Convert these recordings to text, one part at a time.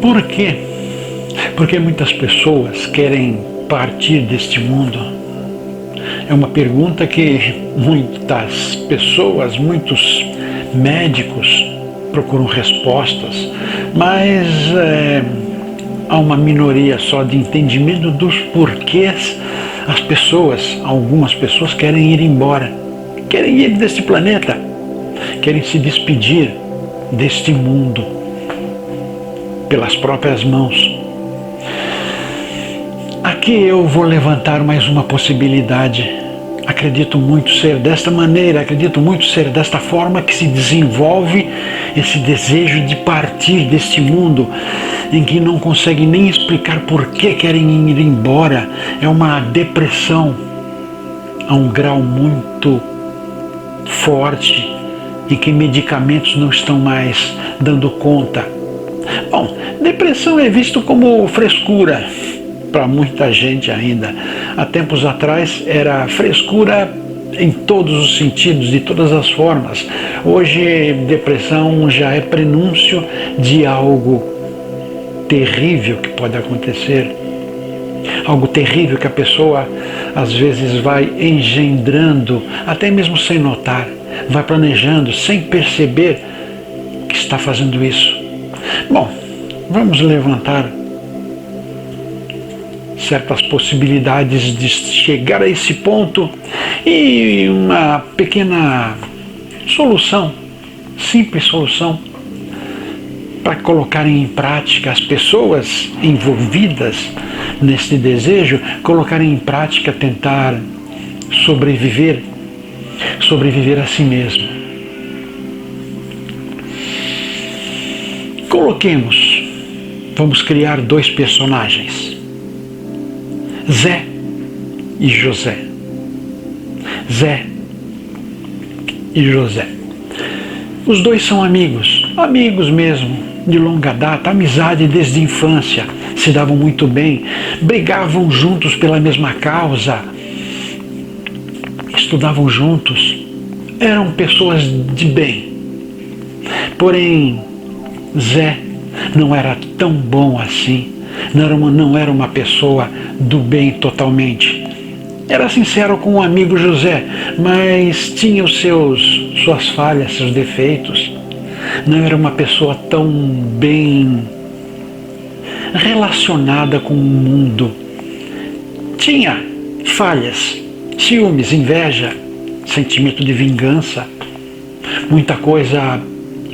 Por quê? Porque muitas pessoas querem partir deste mundo. É uma pergunta que muitas pessoas, muitos médicos procuram respostas, mas há uma minoria só de entendimento dos porquês algumas pessoas querem ir embora, querem ir deste planeta, querem se despedir deste mundo pelas próprias mãos. Aqui eu vou levantar mais uma possibilidade. Acredito muito ser desta maneira, acredito muito ser desta forma que se desenvolve esse desejo de partir deste mundo, em que não conseguem nem explicar por que querem ir embora. É uma depressão a um grau muito forte, em que medicamentos não estão mais dando conta. Bom, depressão é visto como frescura para muita gente ainda. Há tempos atrás era frescura em todos os sentidos, de todas as formas. Hoje, depressão já é prenúncio de algo terrível que pode acontecer. Algo terrível que a pessoa às vezes vai engendrando, até mesmo sem notar, vai planejando sem perceber que está fazendo isso. Bom, vamos levantar certas possibilidades de chegar a esse ponto e uma pequena solução, simples solução, para colocarem em prática, as pessoas envolvidas nesse desejo, colocarem em prática, tentar sobreviver a si mesmo. Coloquemos, vamos criar dois personagens, Zé e José. Zé e José. Os dois são amigos mesmo, de longa data, amizade desde a infância, se davam muito bem, brigavam juntos pela mesma causa, estudavam juntos, eram pessoas de bem. Porém, Zé não era tão bom assim, não era uma pessoa do bem totalmente. Era sincero com o amigo José, mas tinha suas falhas, seus defeitos. Não era uma pessoa tão bem relacionada com o mundo. Tinha falhas, ciúmes, inveja, sentimento de vingança, muita coisa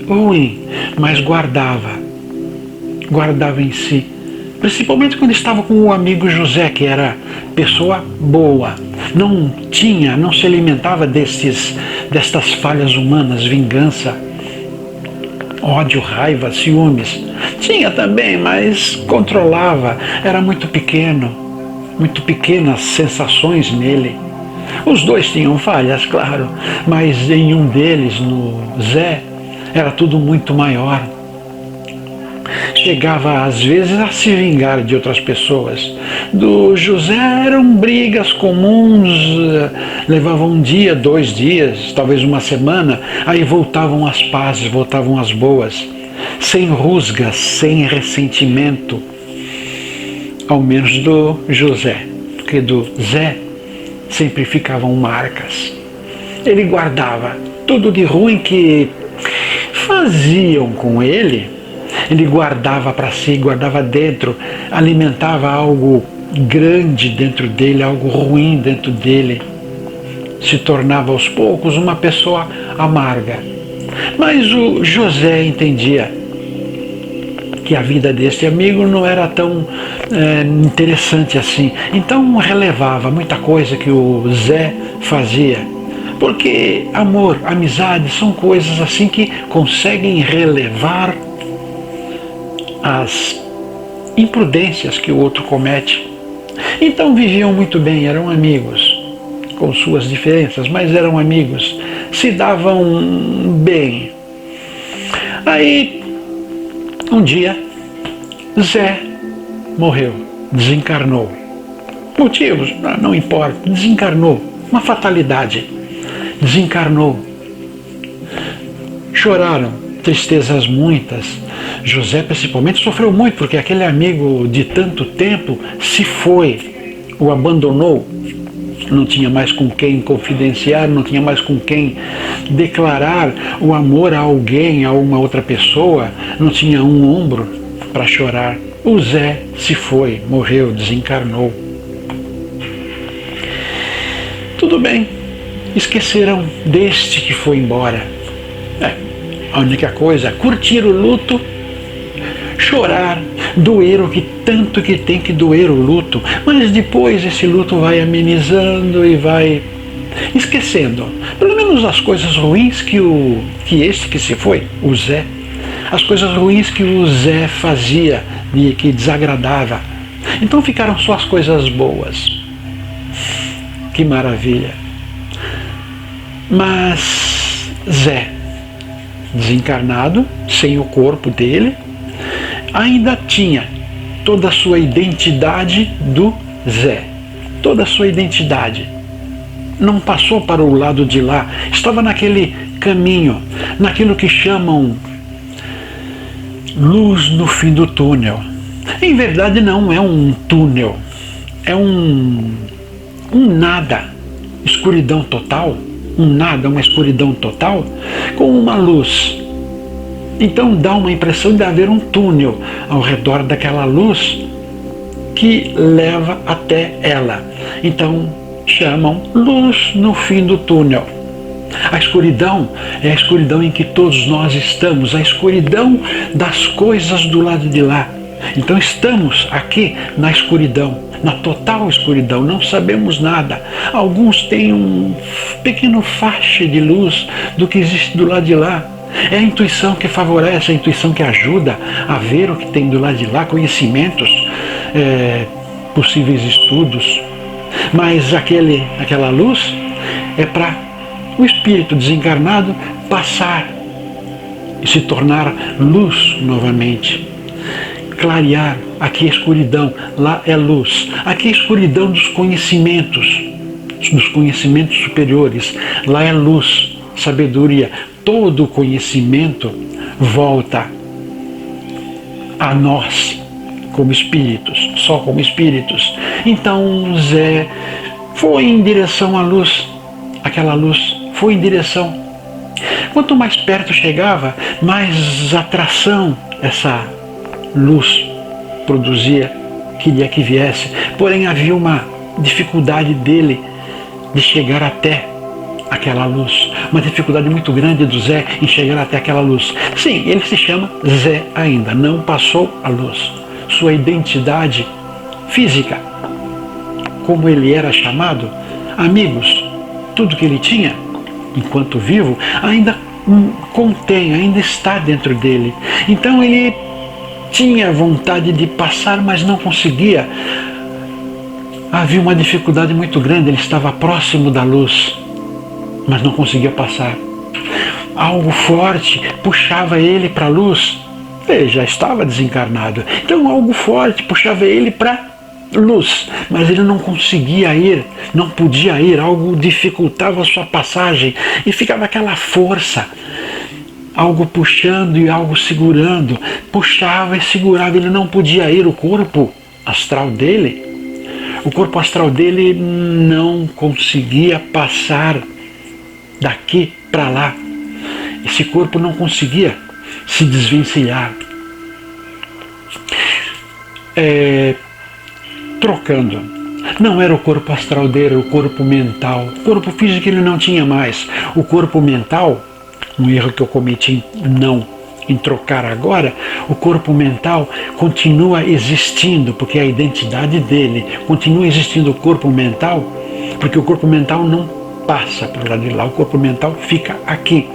ruim, mas guardava em si. Principalmente quando estava com o amigo José, que era pessoa boa, não se alimentava destas falhas humanas, vingança, ódio, raiva, ciúmes. Tinha também, mas controlava, era muito pequenas sensações nele. Os dois tinham falhas, claro, mas em um deles, no Zé, era tudo muito maior. Chegava às vezes a se vingar de outras pessoas. Do José eram brigas comuns, levavam um dia, 2 dias, talvez uma semana, aí voltavam as pazes, voltavam as boas, sem rusgas, sem ressentimento, ao menos do José, porque do Zé sempre ficavam marcas. Ele guardava tudo de ruim que faziam com ele. Ele guardava para si, guardava dentro, alimentava algo grande dentro dele, algo ruim dentro dele. Se tornava aos poucos uma pessoa amarga. Mas o José entendia que a vida desse amigo não era tão interessante assim. Então relevava muita coisa que o Zé fazia. Porque amor, amizade são coisas assim que conseguem relevar as imprudências que o outro comete. Então viviam muito bem, eram amigos, com suas diferenças, mas eram amigos, se davam bem. Aí, um dia, Zé morreu, desencarnou. Motivos, não importa, desencarnou, uma fatalidade, desencarnou. Choraram, tristezas muitas, José principalmente sofreu muito, porque aquele amigo de tanto tempo se foi, o abandonou, não tinha mais com quem confidenciar, não tinha mais com quem declarar o amor a alguém, a uma outra pessoa, não tinha um ombro para chorar. O Zé se foi, morreu, desencarnou. Tudo bem, esqueceram deste que foi embora. A única coisa, curtir o luto, chorar, doer o que tanto que tem que doer o luto, mas depois esse luto vai amenizando e vai esquecendo, pelo menos as coisas ruins que este que se foi, o Zé, as coisas ruins que o Zé fazia e que desagradava. Então ficaram só as coisas boas. Que maravilha! Mas Zé, desencarnado, sem o corpo dele, ainda tinha toda a sua identidade do Zé, toda a sua identidade. Não passou para o lado de lá, estava naquele caminho, naquilo que chamam luz no fim do túnel. Em verdade não é um túnel, é um nada, escuridão total, um nada, uma escuridão total, com uma luz. Então dá uma impressão de haver um túnel ao redor daquela luz que leva até ela. Então chamam luz no fim do túnel. A escuridão é a escuridão em que todos nós estamos, a escuridão das coisas do lado de lá. Então estamos aqui na escuridão, na total escuridão, não sabemos nada. Alguns têm um pequeno faixa de luz do que existe do lado de lá. É a intuição que favorece, a intuição que ajuda a ver o que tem do lado de lá, conhecimentos, possíveis estudos. Mas aquela luz é para o espírito desencarnado passar e se tornar luz novamente. Clarear, aqui é escuridão, lá é luz. Aqui é escuridão dos conhecimentos superiores, lá é luz, sabedoria. Todo o conhecimento volta a nós como espíritos, só como espíritos. Então Zé foi em direção à luz, aquela luz foi em direção. Quanto mais perto chegava, mais atração essa luz produzia, queria que viesse. Porém havia uma dificuldade dele de chegar até aquela luz, uma dificuldade muito grande do Zé em chegar até aquela luz. Sim, ele se chama Zé ainda, não passou a luz. Sua identidade física, como ele era chamado, amigos, tudo que ele tinha, enquanto vivo, ainda contém, ainda está dentro dele. Então ele tinha vontade de passar, mas não conseguia. Havia uma dificuldade muito grande, ele estava próximo da luz, mas não conseguia passar. Algo forte puxava ele para a luz. Ele já estava desencarnado. Então algo forte puxava ele para a luz, mas ele não conseguia ir, não podia ir. Algo dificultava a sua passagem e ficava aquela força. Algo puxando e algo segurando. Puxava e segurava, ele não podia ir. O corpo astral dele não conseguia passar daqui para lá. Esse corpo não conseguia se desvencilhar. Trocando. Não era o corpo astral dele, era o corpo mental. O corpo físico ele não tinha mais. O corpo mental, um erro que eu cometi em trocar agora, o corpo mental continua existindo, porque a identidade dele continua existindo, o corpo mental, porque o corpo mental não passa para o lado de lá, o corpo mental fica aqui.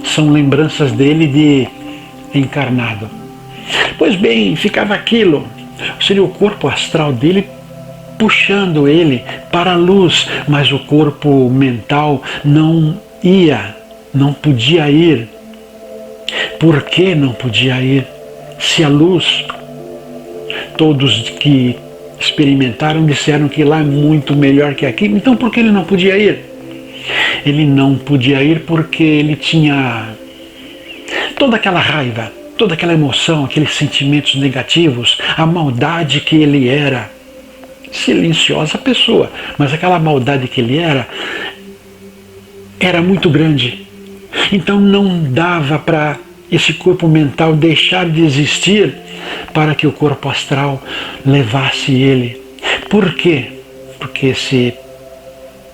São lembranças dele de encarnado. Pois bem, ficava aquilo, seria o corpo astral dele puxando ele para a luz, mas o corpo mental não podia ir. Por que não podia ir? Se a luz, todos que experimentaram disseram que lá é muito melhor que aqui, então por que ele não podia ir? Ele não podia ir porque ele tinha toda aquela raiva, toda aquela emoção, aqueles sentimentos negativos, a maldade que ele era. Silenciosa pessoa, mas aquela maldade que ele era muito grande. Então não dava para esse corpo mental deixar de existir para que o corpo astral levasse ele. Por quê? Porque esse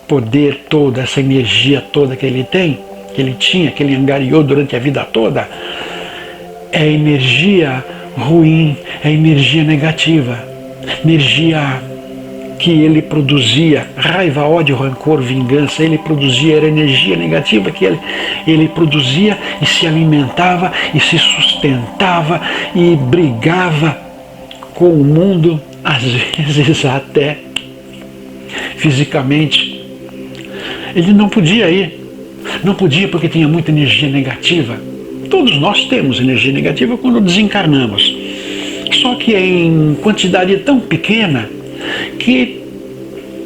poder todo, essa energia toda que ele tem, que ele tinha, que ele angariou durante a vida toda, é energia ruim, é energia negativa, energia que ele produzia, raiva, ódio, rancor, vingança, ele produzia, era energia negativa que ele produzia e se alimentava e se sustentava e brigava com o mundo, às vezes até fisicamente. Ele não podia ir, não podia porque tinha muita energia negativa. Todos nós temos energia negativa quando desencarnamos, só que é em quantidade tão pequena que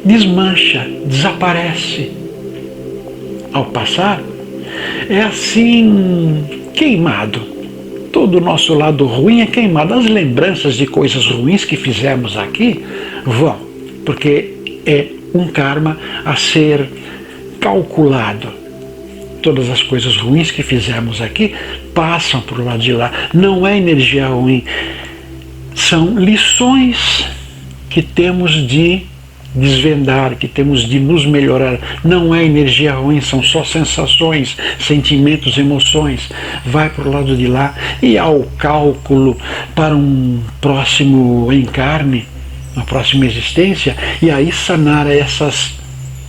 desmancha, desaparece. Ao passar, é assim, queimado. Todo o nosso lado ruim é queimado. As lembranças de coisas ruins que fizemos aqui vão, porque é um karma a ser calculado. Todas as coisas ruins que fizemos aqui passam para o lado de lá. Não é energia ruim, são lições que temos de desvendar, que temos de nos melhorar. Não é energia ruim, são só sensações, sentimentos, emoções. Vai para o lado de lá e ao cálculo para um próximo encarne, uma próxima existência, e aí sanar essas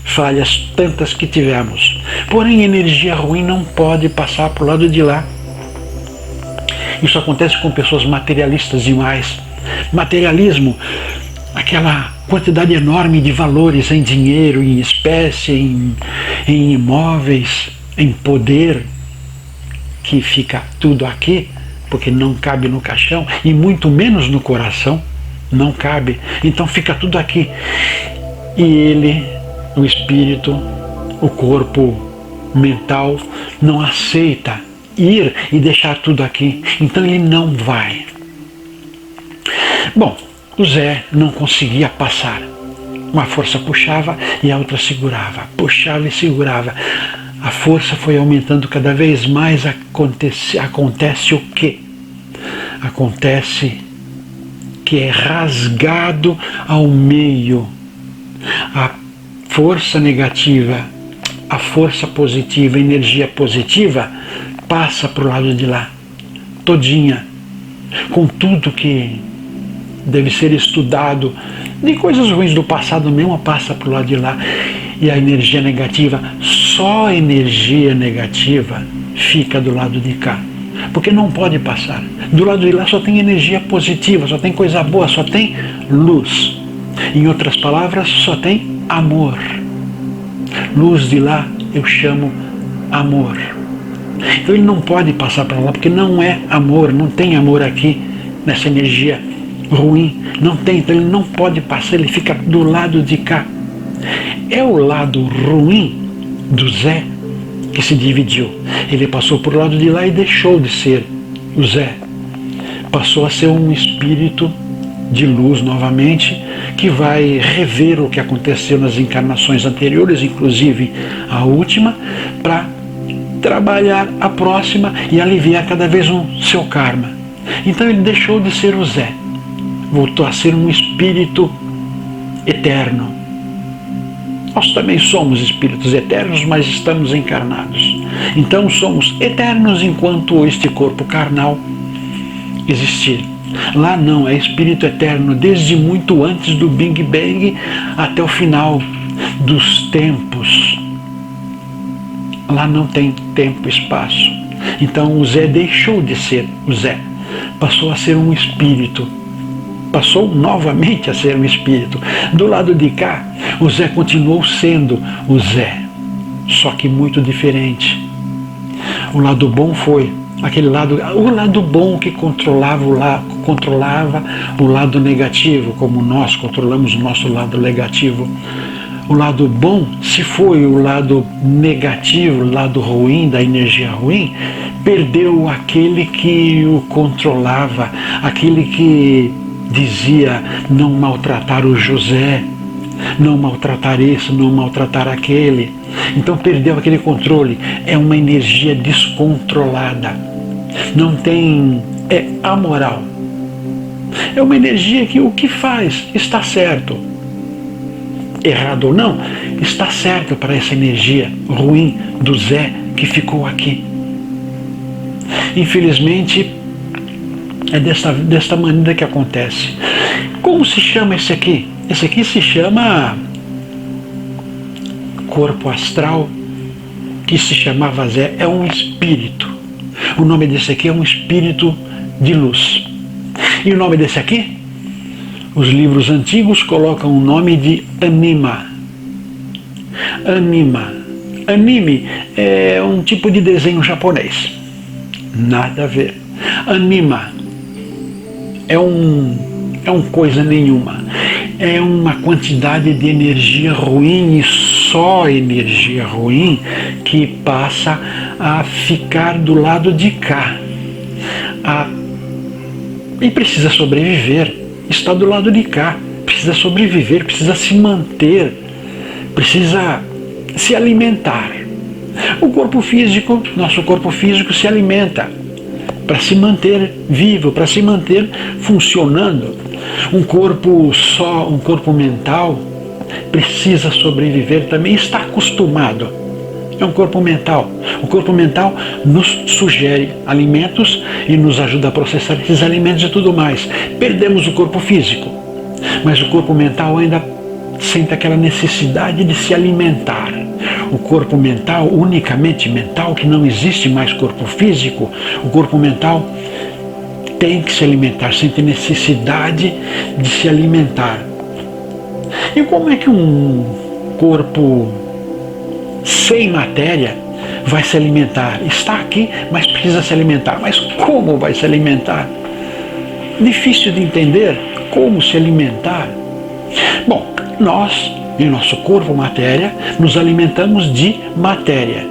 falhas tantas que tivemos. Porém, energia ruim não pode passar para o lado de lá. Isso acontece com pessoas materialistas demais. Materialismo, aquela quantidade enorme de valores em dinheiro, em espécie, em imóveis, em poder, que fica tudo aqui, porque não cabe no caixão, e muito menos no coração, não cabe. Então fica tudo aqui. E ele, o espírito, o corpo mental, não aceita ir e deixar tudo aqui. Então ele não vai. Bom, o Zé não conseguia passar. Uma força puxava e a outra segurava. Puxava e segurava. A força foi aumentando cada vez mais. Acontece o quê? Acontece que é rasgado ao meio. A força negativa, a força positiva, a energia positiva passa para o lado de lá. Todinha. Com tudo que deve ser estudado, de coisas ruins do passado mesmo, passa para o lado de lá. E a energia negativa, só a energia negativa fica do lado de cá, porque não pode passar. Do lado de lá só tem energia positiva, só tem coisa boa, só tem luz. Em outras palavras, só tem amor. Luz de lá eu chamo amor. Então ele não pode passar para lá, porque não é amor, não tem amor aqui nessa energia ruim, não tem, então ele não pode passar, ele fica do lado de cá. É o lado ruim do Zé que se dividiu. Ele passou por lado de lá e deixou de ser o Zé. Passou a ser um espírito de luz novamente, que vai rever o que aconteceu nas encarnações anteriores, inclusive a última, para trabalhar a próxima e aliviar cada vez seu karma. Então ele deixou de ser o Zé, voltou a ser um espírito eterno. Nós também somos espíritos eternos, mas estamos encarnados. Então somos eternos enquanto este corpo carnal existir. Lá não, é espírito eterno desde muito antes do Big Bang até o final dos tempos. Lá não tem tempo e espaço. Então o Zé deixou de ser o Zé, passou a ser um espírito. Passou novamente a ser um espírito. Do lado de cá, o Zé continuou sendo o Zé, só que muito diferente. O lado bom foi aquele lado, o lado bom que controlava o lado negativo, como nós controlamos o nosso lado negativo. O lado bom, se foi o lado negativo, o lado ruim, da energia ruim, perdeu aquele que o controlava, aquele que dizia não maltratar o José, não maltratar esse, não maltratar aquele. Então perdeu aquele controle. É uma energia descontrolada. Não tem... é amoral. É uma energia que o que faz está certo. Errado ou não, está certo para essa energia ruim do Zé que ficou aqui. Infelizmente, é desta maneira que acontece. Como se chama esse aqui? Esse aqui se chama corpo astral, que se chamava Zé, é um espírito. O nome desse aqui é um espírito de luz. E o nome desse aqui? Os livros antigos colocam o nome de Anima. Anima. Anime é um tipo de desenho japonês. Nada a ver. Anima é um coisa nenhuma. É uma quantidade de energia ruim e só energia ruim que passa a ficar do lado de cá. E precisa sobreviver. Está do lado de cá. Precisa sobreviver, precisa se manter, precisa se alimentar. O corpo físico, nosso corpo físico se alimenta para se manter vivo, para se manter funcionando. Um corpo só, um corpo mental, precisa sobreviver também, está acostumado. É um corpo mental. O corpo mental nos sugere alimentos e nos ajuda a processar esses alimentos e tudo mais. Perdemos o corpo físico, mas o corpo mental ainda sente aquela necessidade de se alimentar. O corpo mental, unicamente mental, que não existe mais corpo físico, o corpo mental tem que se alimentar, sente necessidade de se alimentar. E como é que um corpo sem matéria vai se alimentar? Está aqui, mas precisa se alimentar. Mas como vai se alimentar? Difícil de entender como se alimentar. Bom, nós, em nosso corpo matéria, nos alimentamos de matéria.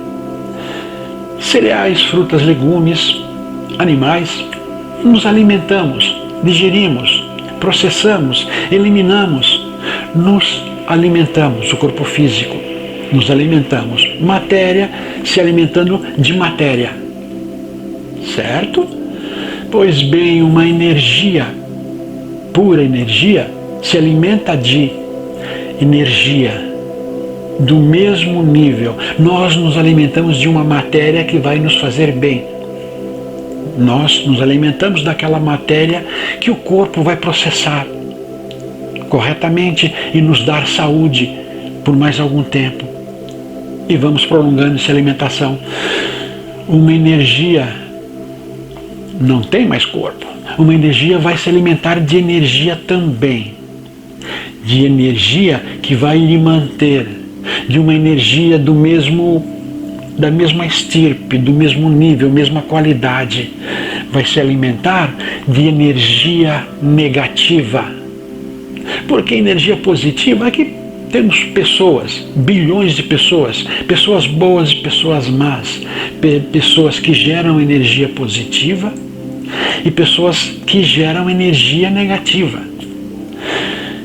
Cereais, frutas, legumes, animais, nos alimentamos, digerimos, processamos, eliminamos, nos alimentamos, o corpo físico. Nos alimentamos. Matéria se alimentando de matéria. Certo? Pois bem, uma energia, pura energia, se alimenta de energia do mesmo nível. Nós nos alimentamos de uma matéria que vai nos fazer bem. Nós nos alimentamos daquela matéria que o corpo vai processar corretamente e nos dar saúde por mais algum tempo. E vamos prolongando essa alimentação. Uma energia não tem mais corpo. Uma energia vai se alimentar de energia também. De energia que vai lhe manter. De uma energia da mesma estirpe, do mesmo nível, mesma qualidade. Vai se alimentar de energia negativa. Porque energia positiva é que temos pessoas, bilhões de pessoas, pessoas boas e pessoas más, pessoas que geram energia positiva e pessoas que geram energia negativa.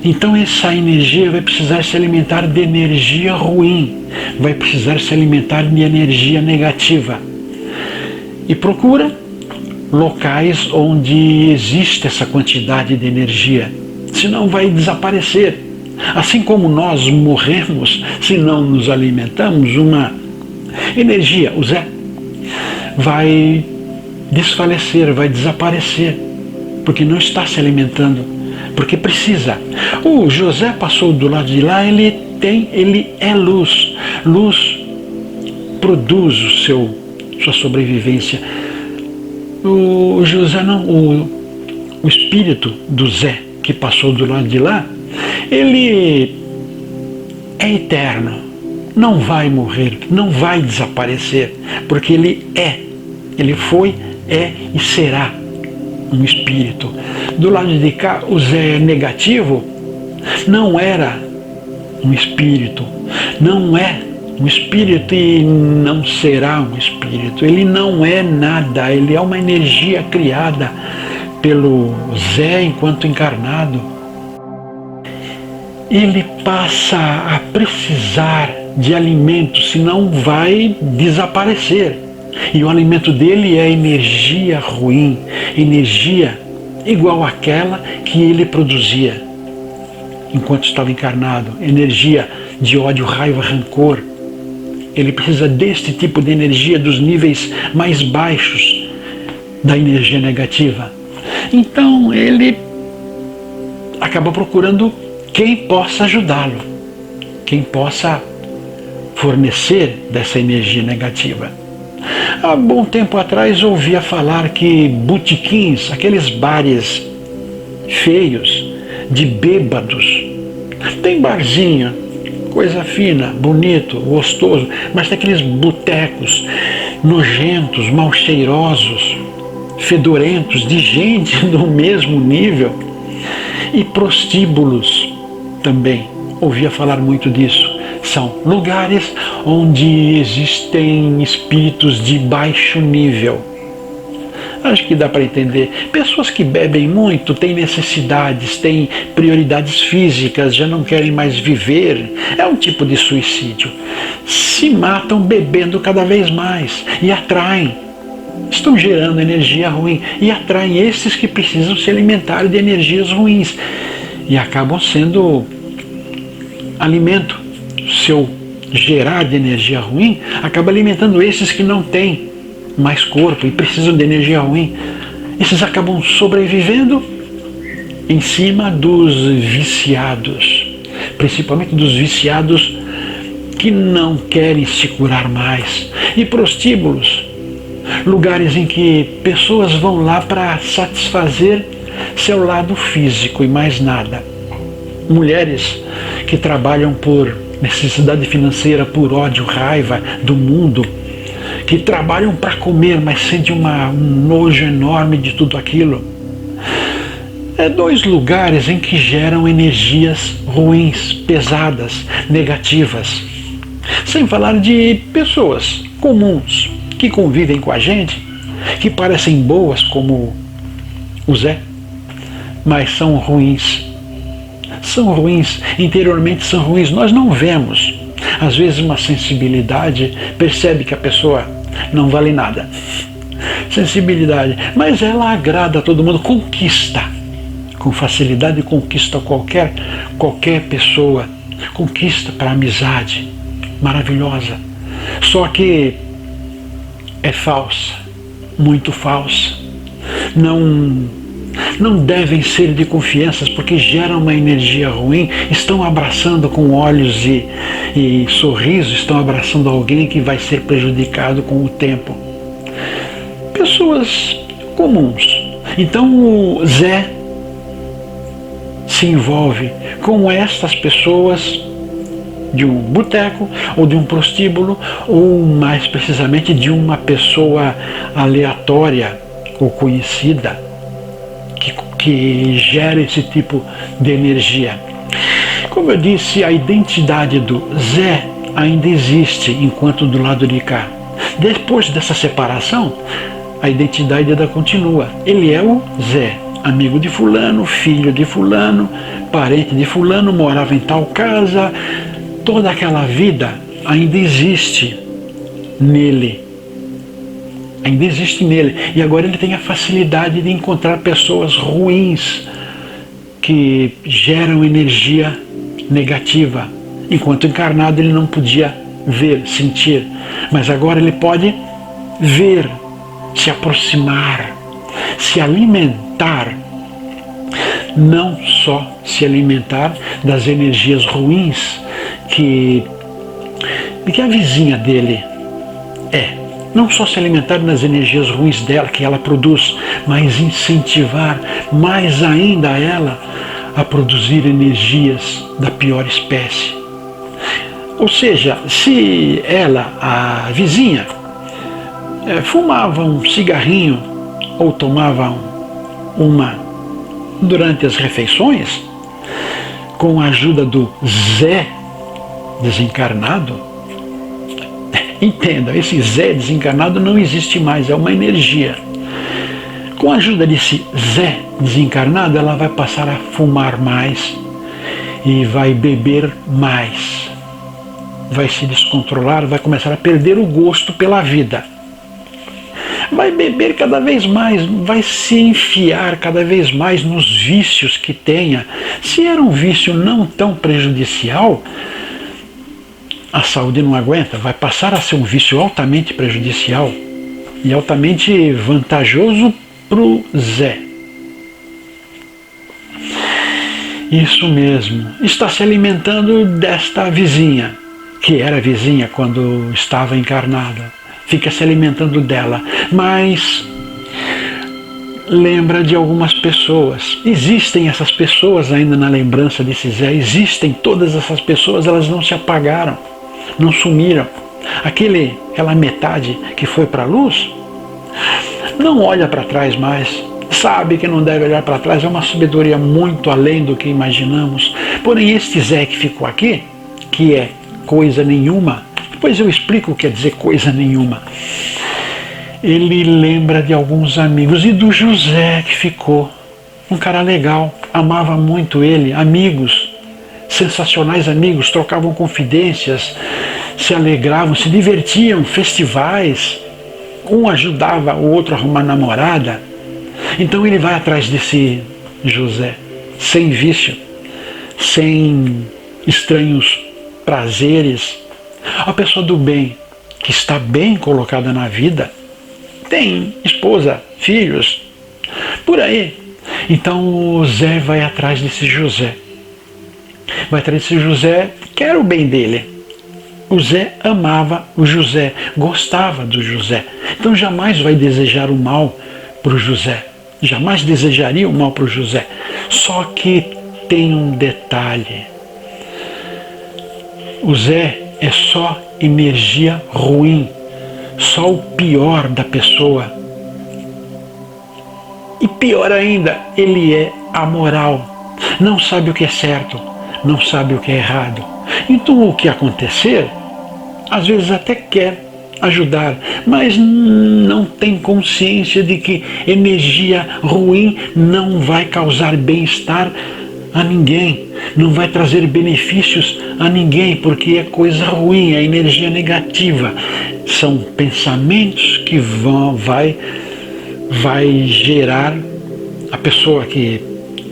Então essa energia vai precisar se alimentar de energia ruim, vai precisar se alimentar de energia negativa. E procura locais onde existe essa quantidade de energia, senão vai desaparecer. Assim como nós morremos se não nos alimentamos, uma energia, o Zé, vai desfalecer, vai desaparecer, porque não está se alimentando, porque precisa. O José passou do lado de lá, ele é luz. Luz produz sua sobrevivência. O José não, o espírito do Zé que passou do lado de lá, ele é eterno, não vai morrer, não vai desaparecer, porque ele foi, é e será um espírito. Do lado de cá, o Zé negativo não era um espírito. Não é um espírito e não será um espírito. Ele não é nada, ele é uma energia criada pelo Zé enquanto encarnado. Ele passa a precisar de alimento, senão vai desaparecer. E o alimento dele é energia ruim, energia igual àquela que ele produzia enquanto estava encarnado, energia de ódio, raiva, rancor. Ele precisa deste tipo de energia dos níveis mais baixos da energia negativa. Então ele acaba procurando quem possa ajudá-lo, quem possa fornecer dessa energia negativa. Há bom tempo atrás ouvia falar que botequins, aqueles bares feios de bêbados, tem barzinho, coisa fina, bonito, gostoso, mas tem aqueles botecos nojentos, mal cheirosos, fedorentos, de gente do mesmo nível, e prostíbulos também, ouvia falar muito disso. São lugares onde existem espíritos de baixo nível. Acho que dá para entender. Pessoas que bebem muito têm necessidades, têm prioridades físicas, já não querem mais viver. É um tipo de suicídio. Se matam bebendo cada vez mais e atraem. Estão gerando energia ruim e atraem esses que precisam se alimentar de energias ruins e acabam sendo alimento. Seu gerar de energia ruim acaba alimentando esses que não têm mais corpo e precisam de energia ruim. Esses acabam sobrevivendo em cima dos viciados, principalmente dos viciados que não querem se curar mais. E prostíbulos, lugares em que pessoas vão lá para satisfazer seu lado físico e mais nada. Mulheres que trabalham por necessidade financeira, por ódio, raiva do mundo, que trabalham para comer, mas sentem um nojo enorme de tudo aquilo. É dois lugares em que geram energias ruins, pesadas, negativas. Sem falar de pessoas comuns que convivem com a gente, que parecem boas como o Zé, mas são ruins. São ruins, interiormente são ruins, nós não vemos. Às vezes uma sensibilidade percebe que a pessoa não vale nada. Sensibilidade, mas ela agrada a todo mundo, conquista. Com facilidade conquista qualquer pessoa, conquista para amizade, maravilhosa. Só que é falsa, muito falsa. Não devem ser de confiança, porque geram uma energia ruim, estão abraçando com olhos e sorriso, estão abraçando alguém que vai ser prejudicado com o tempo. Pessoas comuns. Então o Zé se envolve com estas pessoas de um boteco ou de um prostíbulo, ou mais precisamente de uma pessoa aleatória ou conhecida que gera esse tipo de energia. Como eu disse, a identidade do Zé ainda existe enquanto do lado de cá. Depois dessa separação, a identidade ainda continua. Ele é o Zé, amigo de fulano, filho de fulano, parente de fulano, morava em tal casa. Toda aquela vida ainda existe nele. Ainda existe nele. E agora ele tem a facilidade de encontrar pessoas ruins que geram energia negativa. Enquanto encarnado ele não podia ver, sentir. Mas agora ele pode ver, se aproximar, se alimentar. Não só se alimentar das energias ruins que a vizinha dele é. Não só se alimentar das energias ruins dela, que ela produz, mas incentivar mais ainda ela a produzir energias da pior espécie. Ou seja, se ela, a vizinha, fumava um cigarrinho ou tomava uma durante as refeições, com a ajuda do Zé desencarnado, entenda, esse Zé desencarnado não existe mais, é uma energia. Com a ajuda desse Zé desencarnado, ela vai passar a fumar mais e vai beber mais. Vai se descontrolar, vai começar a perder o gosto pela vida. Vai beber cada vez mais, vai se enfiar cada vez mais nos vícios que tenha. Se era um vício não tão prejudicial, a saúde não aguenta, vai passar a ser um vício altamente prejudicial e altamente vantajoso para o Zé. Isso mesmo, está se alimentando desta vizinha, que era vizinha quando estava encarnada. Fica se alimentando dela, mas lembra de algumas pessoas. Existem essas pessoas ainda na lembrança desse Zé, existem todas essas pessoas, elas não se apagaram, não sumiram. Aquela metade que foi para a luz, não olha para trás mais, sabe que não deve olhar para trás, é uma sabedoria muito além do que imaginamos. Porém, este Zé que ficou aqui, que é coisa nenhuma, depois eu explico o que quer dizer coisa nenhuma. Ele lembra de alguns amigos e do José que ficou. Um cara legal, amava muito ele, amigos, sensacionais amigos, trocavam confidências, se alegravam, se divertiam, festivais. Um ajudava o outro a arrumar namorada. Então ele vai atrás desse José, sem vício, sem estranhos prazeres. A pessoa do bem, que está bem colocada na vida, tem esposa, filhos, por aí. Então o Zé vai atrás desse José. Vai atrás desse José, quer o bem dele. O Zé amava o José, gostava do José. Então jamais vai desejar o mal para o José. Jamais desejaria o mal para o José. Só que tem um detalhe. O Zé é só energia ruim, só o pior da pessoa. E pior ainda, ele é amoral, não sabe o que é certo, não sabe o que é errado. Então o que acontecer, às vezes até quer ajudar, mas não tem consciência de que energia ruim não vai causar bem-estar a ninguém, não vai trazer benefícios a ninguém, porque é coisa ruim, é energia negativa. São pensamentos que vai gerar a pessoa que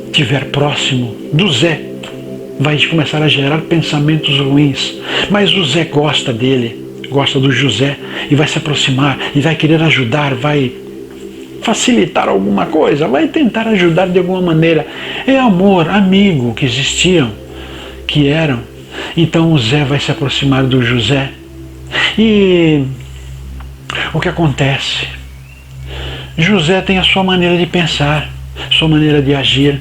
estiver próximo do Zé, vai começar a gerar pensamentos ruins. Mas o Zé gosta dele, gosta do José, e vai se aproximar, e vai querer ajudar, vai facilitar alguma coisa, vai tentar ajudar de alguma maneira. É amor, amigo que existiam, que eram. Então o Zé vai se aproximar do José. E o que acontece? José tem a sua maneira de pensar, sua maneira de agir.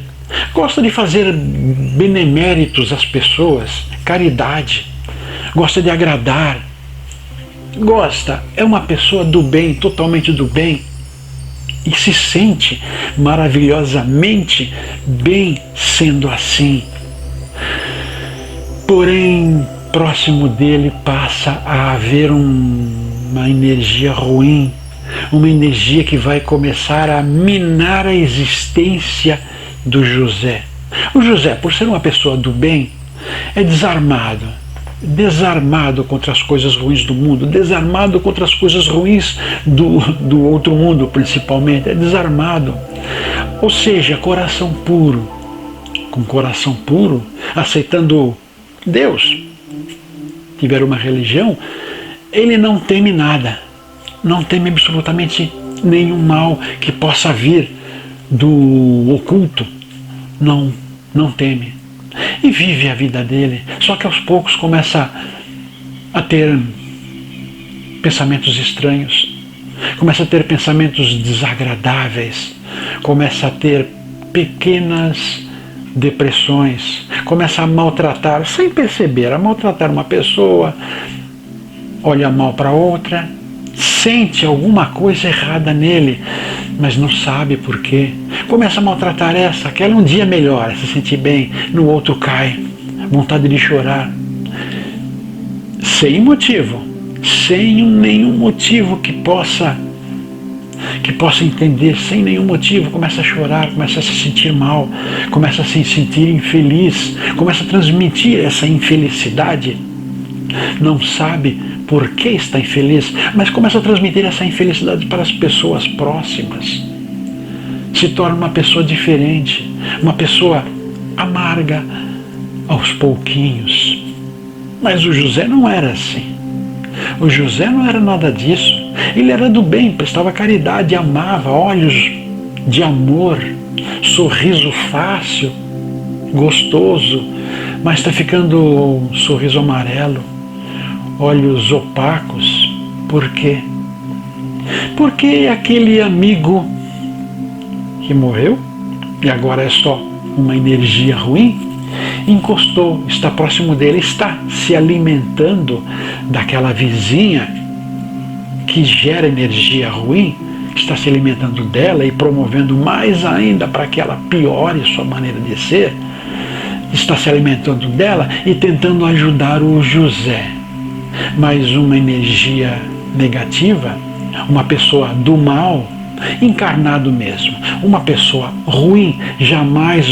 Gosta de fazer beneméritos às pessoas, caridade. Gosta de agradar. É uma pessoa do bem, totalmente do bem. E se sente maravilhosamente bem sendo assim. Porém, próximo dele passa a haver uma energia ruim, uma energia que vai começar a minar a existência do José. O José, por ser uma pessoa do bem, é desarmado contra as coisas ruins do mundo, desarmado contra as coisas ruins do outro mundo, principalmente, é desarmado. Ou seja, coração puro, com coração puro, aceitando Deus, tiver uma religião, ele não teme nada, não teme absolutamente nenhum mal que possa vir do oculto, não teme. E vive a vida dele, só que aos poucos começa a ter pensamentos estranhos, começa a ter pensamentos desagradáveis, começa a ter pequenas depressões, começa a maltratar, sem perceber, a maltratar uma pessoa, olha mal para outra, sente alguma coisa errada nele, mas não sabe por quê. Começa a maltratar essa, aquela, um dia melhora, se sentir bem, no outro cai, vontade de chorar. sem motivo, sem nenhum motivo que possa entender, sem nenhum motivo, começa a chorar, começa a se sentir mal, começa a se sentir infeliz, começa a transmitir essa infelicidade, não sabe por que está infeliz, mas começa a transmitir essa infelicidade para as pessoas próximas. Se torna uma pessoa diferente, uma pessoa amarga aos pouquinhos. Mas o José não era assim. O José não era nada disso. Ele era do bem, prestava caridade, amava, olhos de amor, sorriso fácil, gostoso, mas está ficando um sorriso amarelo, olhos opacos. Por quê? Porque aquele amigo que morreu, e agora é só uma energia ruim, encostou, está próximo dele, está se alimentando daquela vizinha que gera energia ruim, está se alimentando dela e promovendo mais ainda para que ela piore sua maneira de ser, está se alimentando dela e tentando ajudar o José. Mas uma energia negativa, uma pessoa do mal, encarnado mesmo, uma pessoa ruim, jamais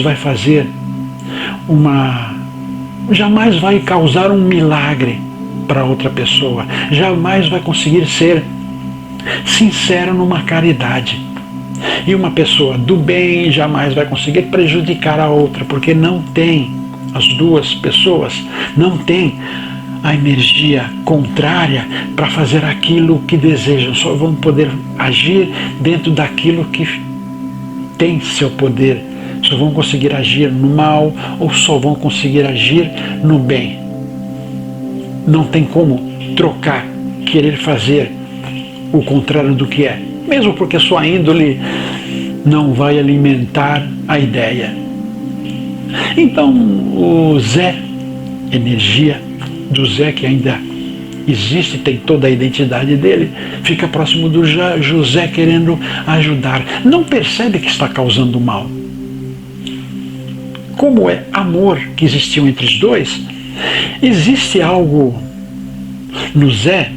vai causar um milagre para outra pessoa, jamais vai conseguir ser sincero numa caridade. E uma pessoa do bem jamais vai conseguir prejudicar a outra, porque não tem, as duas pessoas não têm a energia contrária para fazer aquilo que desejam, só vão poder agir dentro daquilo que tem seu poder, só vão conseguir agir no mal ou só vão conseguir agir no bem. Não tem como trocar, querer fazer o contrário do que é, mesmo porque sua índole não vai alimentar a ideia. Então o Zé, energia do Zé que ainda existe, tem toda a identidade dele, fica próximo do José querendo ajudar. Não percebe que está causando mal. Como é amor que existiu entre os dois, existe algo no Zé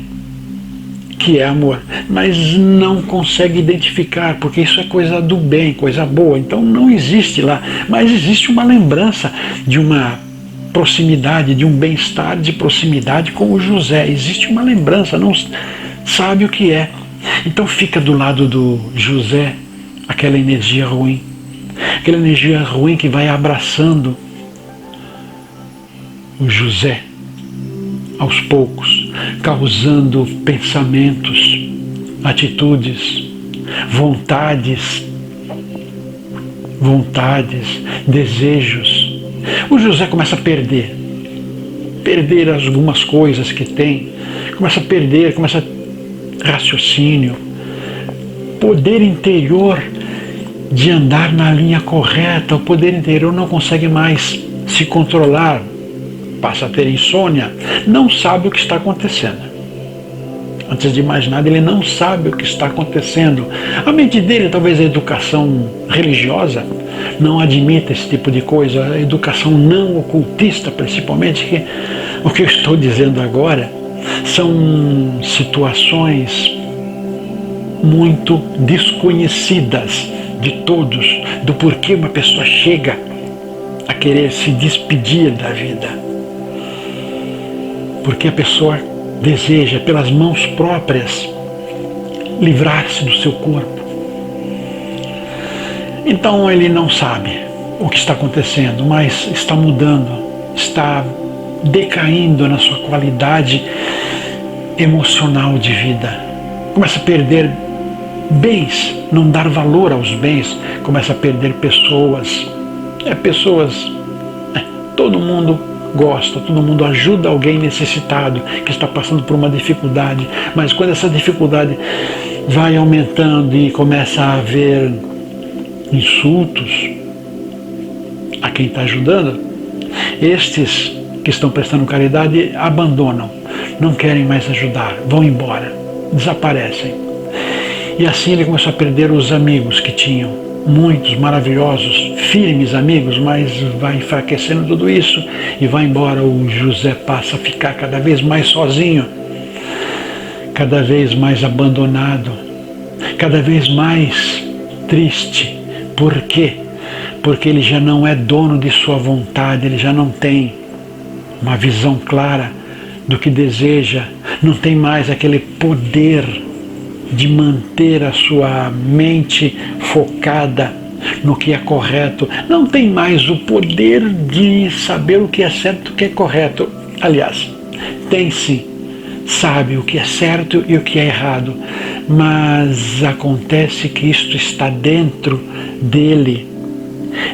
que é amor, mas não consegue identificar, porque isso é coisa do bem, coisa boa, então não existe lá, mas existe uma lembrança de uma proximidade, de um bem-estar, de proximidade com o José, existe uma lembrança, não sabe o que é, então fica do lado do José aquela energia ruim que vai abraçando o José aos poucos, causando pensamentos, atitudes, vontades, desejos. O José começa a perder algumas coisas que tem, começa raciocínio, poder interior de andar na linha correta, o poder interior não consegue mais se controlar, passa a ter insônia, não sabe o que está acontecendo. Antes de mais nada, ele não sabe o que está acontecendo. A mente dele, talvez a educação religiosa, não admita esse tipo de coisa, a educação não ocultista, principalmente, que o que eu estou dizendo agora são situações muito desconhecidas de todos, do porquê uma pessoa chega a querer se despedir da vida. Porque a pessoa deseja, pelas mãos próprias, livrar-se do seu corpo. Então ele não sabe o que está acontecendo, mas está mudando, está decaindo na sua qualidade emocional de vida. Começa a perder bens, não dar valor aos bens, começa a perder pessoas. Todo mundo gosta, todo mundo ajuda alguém necessitado que está passando por uma dificuldade, mas quando essa dificuldade vai aumentando e começa a haver insultos a quem está ajudando, estes que estão prestando caridade abandonam, não querem mais ajudar, vão embora, desaparecem. E assim ele começou a perder os amigos que tinham, muitos maravilhosos, firmes amigos, mas vai enfraquecendo tudo isso e vai embora. O José passa a ficar cada vez mais sozinho, cada vez mais abandonado, cada vez mais triste. Por quê? Porque ele já não é dono de sua vontade, ele já não tem uma visão clara do que deseja, não tem mais aquele poder de manter a sua mente focada no que é correto, não tem mais o poder de saber o que é certo e o que é correto. Aliás, tem sim, sabe o que é certo e o que é errado, mas acontece que isto está dentro dele.